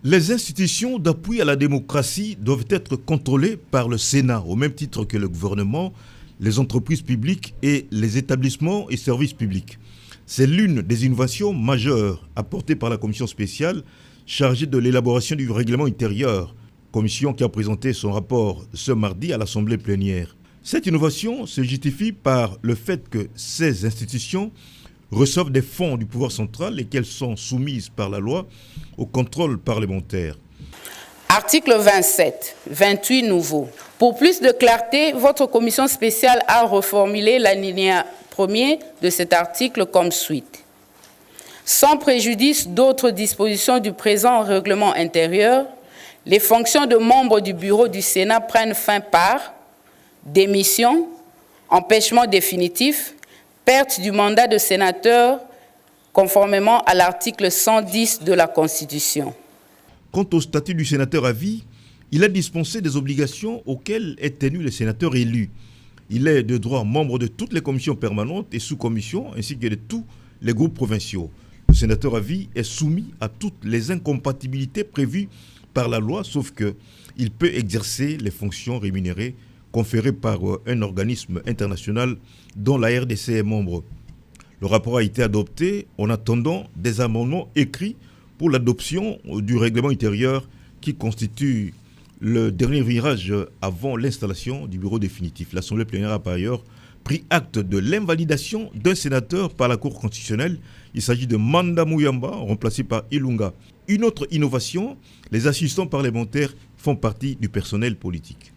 Les institutions d'appui à la démocratie doivent être contrôlées par le Sénat, au même titre que le gouvernement, les entreprises publiques et les établissements et services publics. C'est l'une des innovations majeures apportées par la commission spéciale chargée de l'élaboration du règlement intérieur, commission qui a présenté son rapport ce mardi à l'Assemblée plénière. Cette innovation se justifie par le fait que ces institutions reçoivent des fonds du pouvoir central et qu'elles sont soumises par la loi au contrôle parlementaire. Article 27, 28 nouveaux. Pour plus de clarté, votre commission spéciale a reformulé l'alinéa 1er de cet article comme suite. Sans préjudice d'autres dispositions du présent règlement intérieur, les fonctions de membres du bureau du Sénat prennent fin par démission, empêchement définitif, perte du mandat de sénateur conformément à l'article 110 de la Constitution. Quant au statut du sénateur à vie, il est dispensé des obligations auxquelles est tenu le sénateur élu. Il est de droit membre de toutes les commissions permanentes et sous-commissions ainsi que de tous les groupes provinciaux. Le sénateur à vie est soumis à toutes les incompatibilités prévues par la loi, sauf qu'il peut exercer les fonctions rémunérées conférées par un organisme international dont la RDC est membre. Le rapport a été adopté en attendant des amendements écrits pour l'adoption du règlement intérieur qui constitue le dernier virage avant l'installation du bureau définitif. L'Assemblée plénière a par ailleurs pris acte de l'invalidation d'un sénateur par la Cour constitutionnelle. Il s'agit de Manda Muyamba, remplacé par Ilunga. Une autre innovation, les assistants parlementaires font partie du personnel politique.